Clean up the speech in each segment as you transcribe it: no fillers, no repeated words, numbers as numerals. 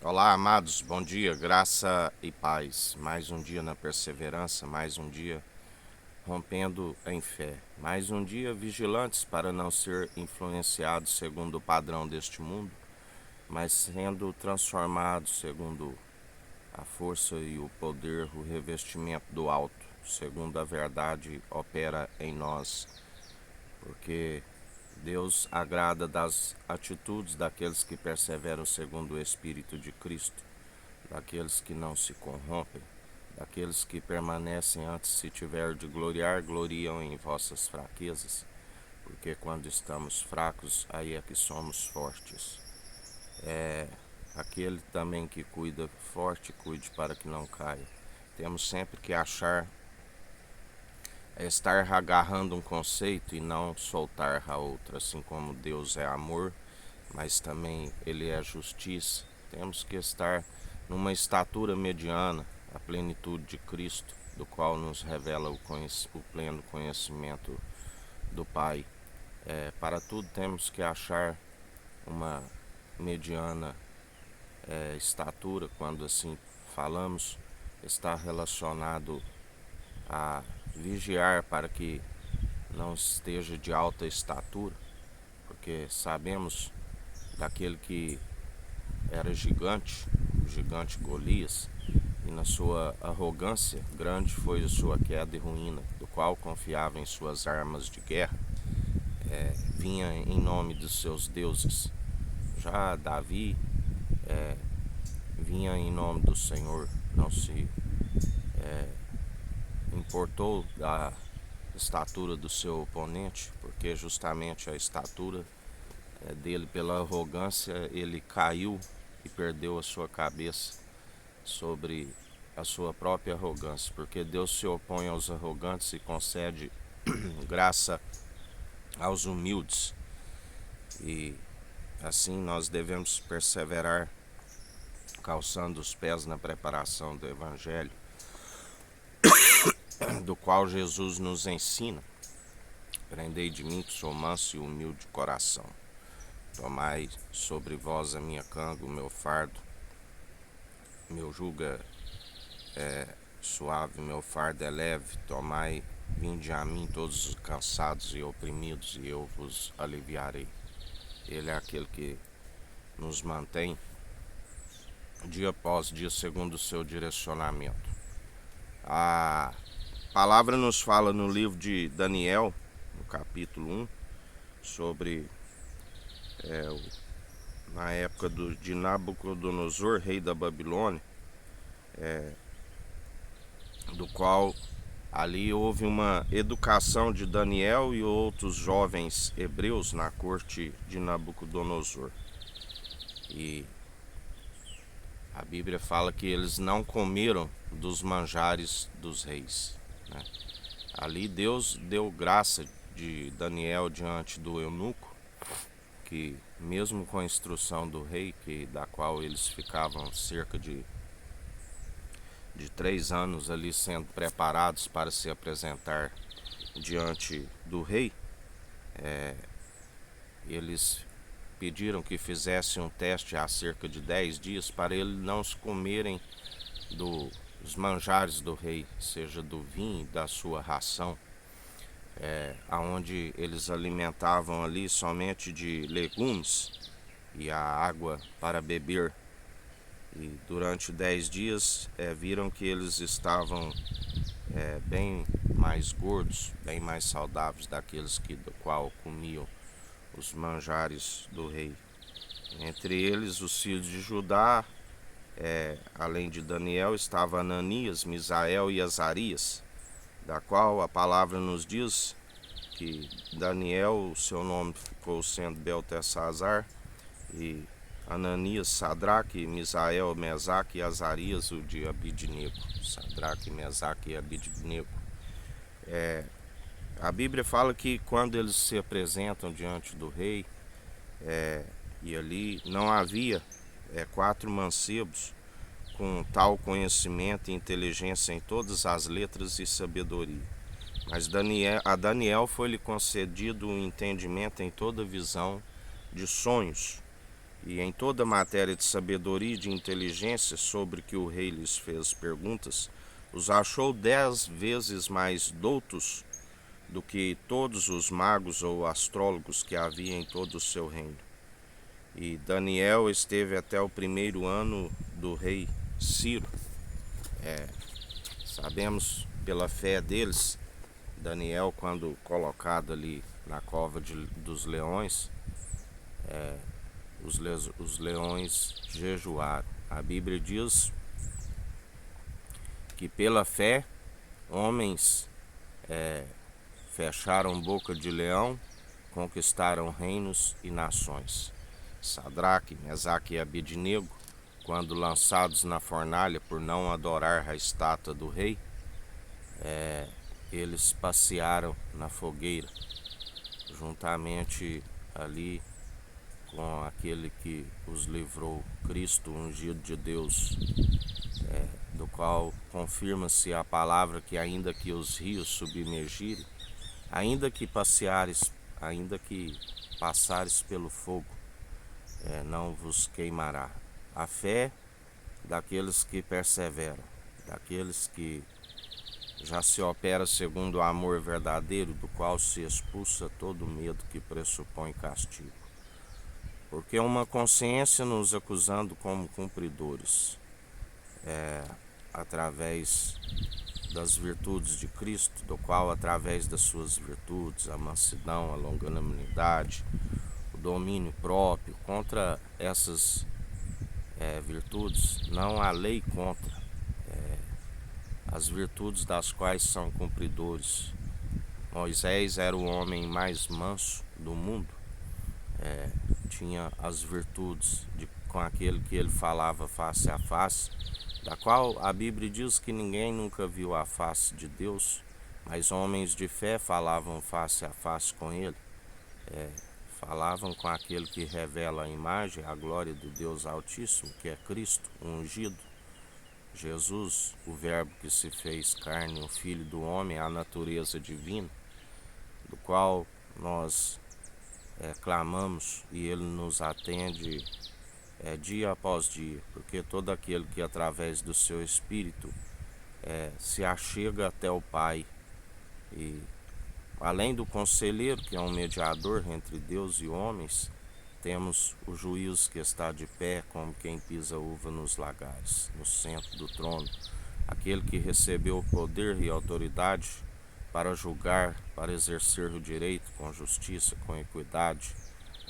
Olá, amados, bom dia, graça e paz. Mais um dia na perseverança, mais um dia rompendo em fé, mais um dia vigilantes para não ser influenciados segundo o padrão deste mundo, mas sendo transformados segundo a força e o poder, o revestimento do alto, segundo a verdade opera em nós, porque Deus agrada das atitudes daqueles que perseveram segundo o Espírito de Cristo, daqueles que não se corrompem, daqueles que permanecem antes, se tiver de gloriar, gloriam em vossas fraquezas, porque quando estamos fracos, aí é que somos fortes. Aquele também que cuida forte, cuide para que não caia. Temos sempre que estar agarrando um conceito e não soltar a outro, assim como Deus é amor, mas também Ele é justiça. Temos que estar numa estatura mediana, a plenitude de Cristo, do qual nos revela o pleno conhecimento do Pai. Para tudo temos que achar uma mediana estatura, quando assim falamos, está relacionado a vigiar para que não esteja de alta estatura, porque sabemos daquele que era gigante, o gigante Golias, e na sua arrogância grande foi a sua queda e ruína, do qual confiava em suas armas de guerra, vinha em nome dos seus deuses. Já Davi vinha em nome do Senhor, não se importou da estatura do seu oponente, porque justamente a estatura dele, pela arrogância, ele caiu e perdeu a sua cabeça sobre a sua própria arrogância, porque Deus se opõe aos arrogantes e concede graça aos humildes, e assim nós devemos perseverar, calçando os pés na preparação do Evangelho, do qual Jesus nos ensina: aprendei de mim que sou manso e humilde de coração, tomai sobre vós a minha canga, o meu fardo, meu jugo é suave, meu fardo é leve, tomai, vinde a mim todos os cansados e oprimidos, e eu vos aliviarei. Ele é aquele que nos mantém dia após dia segundo o seu direcionamento. A palavra nos fala no livro de Daniel, no capítulo 1, sobre na época de Nabucodonosor, rei da Babilônia, do qual ali houve uma educação de Daniel e outros jovens hebreus na corte de Nabucodonosor. E a Bíblia fala que eles não comeram dos manjares dos reis, né? Ali Deus deu graça de Daniel diante do eunuco, que mesmo com a instrução do rei, da qual eles ficavam cerca de 3 anos ali sendo preparados para se apresentar diante do rei, eles pediram que fizesse um teste há cerca de 10 dias para eles não se comerem dos manjares do rei, seja do vinho, da sua ração, aonde eles alimentavam ali somente de legumes e a água para beber. E durante 10 dias viram que eles estavam bem mais gordos, bem mais saudáveis daqueles do qual comiam os manjares do rei. Entre eles, os filhos de Judá, além de Daniel, estava Ananias, Misael e Azarias, da qual a palavra nos diz que Daniel, o seu nome ficou sendo Beltesazar, e Ananias, Sadraque, Misael, Mesaque e Azarias, o de Abidnego. Sadraque, Mesaque e Abidnego. A Bíblia fala que quando eles se apresentam diante do rei, e ali não havia 4 mancebos com tal conhecimento e inteligência em todas as letras e sabedoria. Mas a Daniel foi-lhe concedido um entendimento em toda visão de sonhos, e em toda matéria de sabedoria e de inteligência sobre que o rei lhes fez perguntas, os achou 10 vezes mais doutos do que todos os magos ou astrólogos que havia em todo o seu reino. E Daniel esteve até o primeiro ano do rei Ciro. Sabemos pela fé deles, Daniel, quando colocado ali na cova dos leões, os leões jejuaram. A Bíblia diz que pela fé, homens fecharam boca de leão, conquistaram reinos e nações. Sadraque, Mesaque e Abednego, quando lançados na fornalha por não adorar a estátua do rei, eles passearam na fogueira, juntamente ali com aquele que os livrou, Cristo, ungido de Deus, do qual confirma-se a palavra que ainda que os rios submergirem, ainda que passares pelo fogo, não vos queimará. A fé daqueles que perseveram, daqueles que já se opera segundo o amor verdadeiro, do qual se expulsa todo medo que pressupõe castigo. Porque uma consciência nos acusando como cumpridores, através das virtudes de Cristo, do qual através das suas virtudes, a mansidão, a longanimidade, o domínio próprio, contra essas virtudes, não há lei contra as virtudes das quais são cumpridores. Moisés era o homem mais manso do mundo, tinha as virtudes com aquele que ele falava face a face, da qual a Bíblia diz que ninguém nunca viu a face de Deus, mas homens de fé falavam face a face com ele, falavam com aquele que revela a imagem, a glória do Deus Altíssimo, que é Cristo, o ungido, Jesus, o Verbo que se fez carne, o Filho do homem, a natureza divina, do qual nós clamamos e ele nos atende dia após dia, porque todo aquele que através do seu Espírito se achega até o Pai, e além do conselheiro, que é um mediador entre Deus e homens, temos o juiz que está de pé como quem pisa uva nos lagares, no centro do trono, aquele que recebeu poder e autoridade para julgar, para exercer o direito com justiça, com equidade,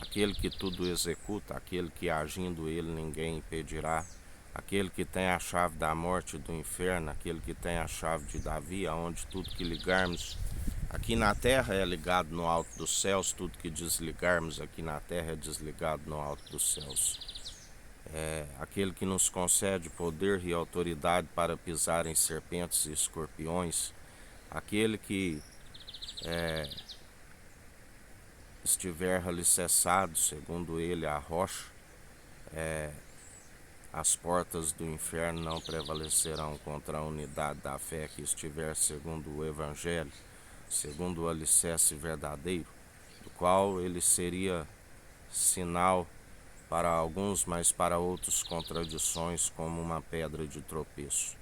aquele que tudo executa, aquele que agindo ele ninguém impedirá, aquele que tem a chave da morte e do inferno, aquele que tem a chave de Davi, aonde tudo que ligarmos aqui na terra é ligado no alto dos céus, tudo que desligarmos aqui na terra é desligado no alto dos céus. Aquele que nos concede poder e autoridade para pisar em serpentes e escorpiões, aquele que estiver alicerçado, segundo ele, a rocha, as portas do inferno não prevalecerão contra a unidade da fé que estiver segundo o Evangelho, segundo o alicerce verdadeiro, do qual ele seria sinal para alguns, mas para outros contradições, como uma pedra de tropeço.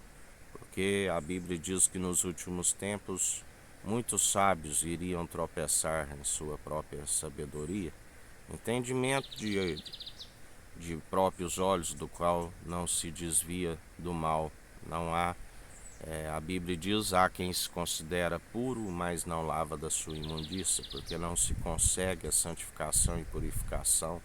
Porque a Bíblia diz que nos últimos tempos muitos sábios iriam tropeçar em sua própria sabedoria, entendimento de próprios olhos, do qual não se desvia do mal. Não há, a Bíblia diz, há quem se considera puro, mas não lava da sua imundícia, porque não se consegue a santificação e purificação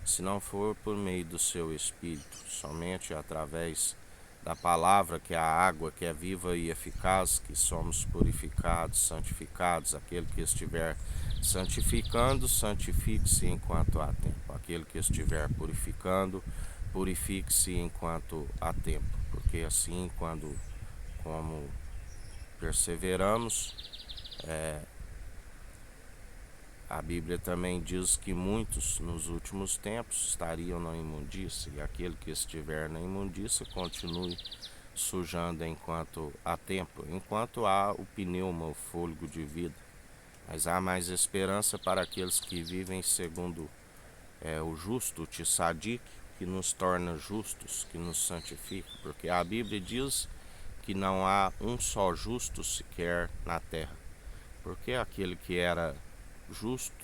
se não for por meio do seu Espírito, somente através da palavra, que é a água, que é viva e eficaz, que somos purificados, santificados. Aquele que estiver santificando, santifique-se enquanto há tempo. Aquele que estiver purificando, purifique-se enquanto há tempo, porque assim, como perseveramos, a Bíblia também diz que muitos nos últimos tempos estariam na imundícia, e aquele que estiver na imundícia continue sujando enquanto há tempo, enquanto há o pneuma, o fôlego de vida. Mas há mais esperança para aqueles que vivem segundo é o justo, o tzadik, que nos torna justos, que nos santifica, porque a Bíblia diz que não há um só justo sequer na terra, porque aquele que era justo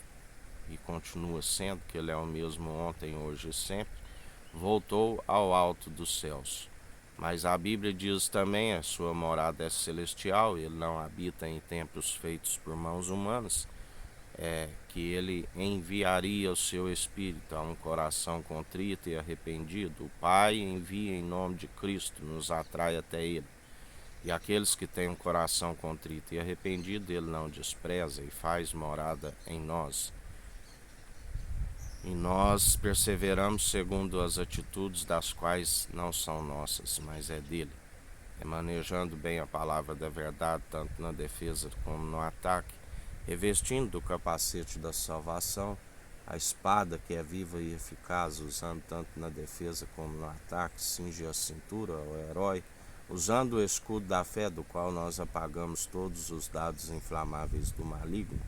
e continua sendo, que ele é o mesmo ontem, hoje e sempre, voltou ao alto dos céus. Mas a Bíblia diz também: a sua morada é celestial, ele não habita em templos feitos por mãos humanas, que ele enviaria o seu Espírito a um coração contrito e arrependido. O Pai envia em nome de Cristo, nos atrai até ele. E aqueles que têm um coração contrito e arrependido, ele não despreza e faz morada em nós. E nós perseveramos segundo as atitudes das quais não são nossas, mas é dele, manejando bem a palavra da verdade, tanto na defesa como no ataque, revestindo do capacete da salvação, a espada que é viva e eficaz, usando tanto na defesa como no ataque, cinge a cintura ao herói, usando o escudo da fé, do qual nós apagamos todos os dados inflamáveis do maligno,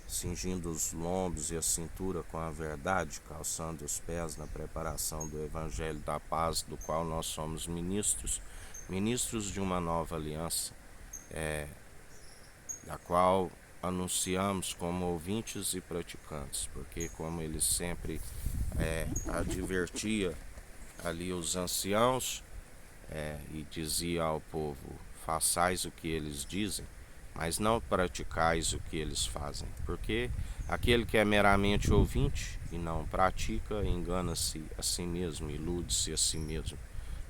cingindo os lombos e a cintura com a verdade, calçando os pés na preparação do evangelho da paz, do qual nós somos ministros de uma nova aliança, da qual anunciamos como ouvintes e praticantes, porque como ele sempre advertia ali os anciãos, e dizia ao povo: façais o que eles dizem, mas não praticais o que eles fazem, porque aquele que é meramente ouvinte e não pratica engana-se a si mesmo, ilude-se a si mesmo.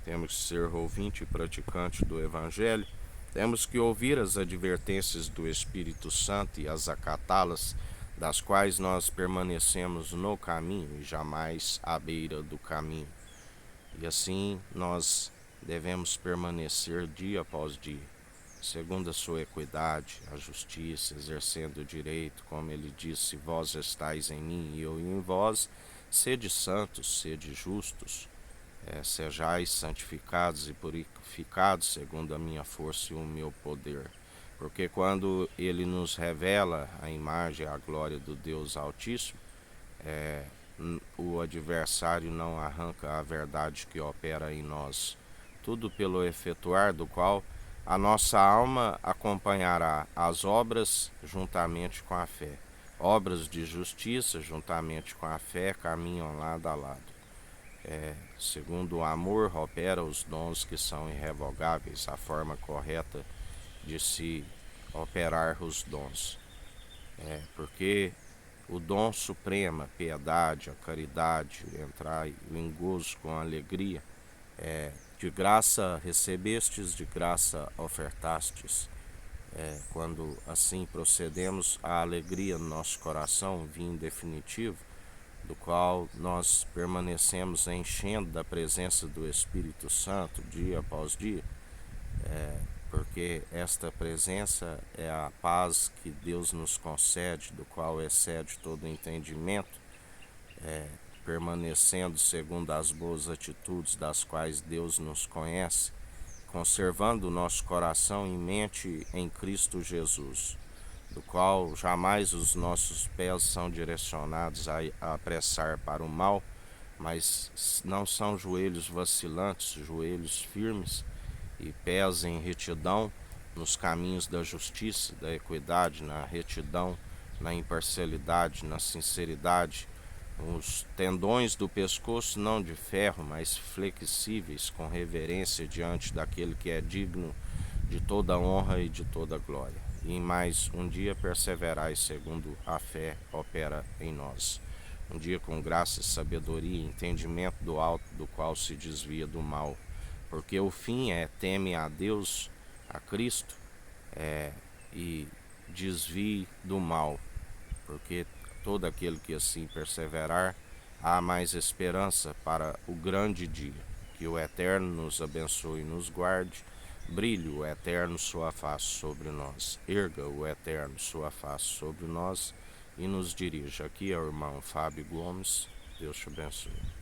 Temos que ser ouvinte e praticante do Evangelho, temos que ouvir as advertências do Espírito Santo e as acatá-las, das quais nós permanecemos no caminho e jamais à beira do caminho. E assim nós devemos permanecer dia após dia, segundo a sua equidade, a justiça, exercendo o direito, como ele disse: vós estáis em mim e eu em vós, sede santos, sede justos, sejais santificados e purificados segundo a minha força e o meu poder. Porque quando ele nos revela a imagem e a glória do Deus Altíssimo, o adversário não arranca a verdade que opera em nós, tudo pelo efetuar do qual a nossa alma acompanhará as obras juntamente com a fé. Obras de justiça juntamente com a fé caminham lado a lado. Segundo o amor opera os dons que são irrevogáveis, a forma correta de se operar os dons. Porque o dom supremo, a piedade, a caridade, entrar em gozo com alegria, de graça recebestes, de graça ofertastes. Quando assim procedemos, a alegria no nosso coração, um vinho definitivo, do qual nós permanecemos enchendo da presença do Espírito Santo dia após dia, porque esta presença é a paz que Deus nos concede, do qual excede todo entendimento, permanecendo segundo as boas atitudes das quais Deus nos conhece, conservando o nosso coração e mente em Cristo Jesus, do qual jamais os nossos pés são direcionados a apressar para o mal, mas não são joelhos vacilantes, joelhos firmes e pés em retidão nos caminhos da justiça, da equidade, na retidão, na imparcialidade, na sinceridade, os tendões do pescoço não de ferro, mas flexíveis, com reverência diante daquele que é digno de toda honra e de toda glória. E em mais um dia perseverai segundo a fé opera em nós. Um dia com graça, sabedoria e entendimento do alto, do qual se desvia do mal. Porque o fim teme a Deus, a Cristo, e desvie do mal. Porque todo aquele que assim perseverar, há mais esperança para o grande dia. Que o Eterno nos abençoe e nos guarde. Brilhe o Eterno sua face sobre nós. Erga o Eterno sua face sobre nós e nos dirija. Aqui é o irmão Fábio Gomes. Deus te abençoe.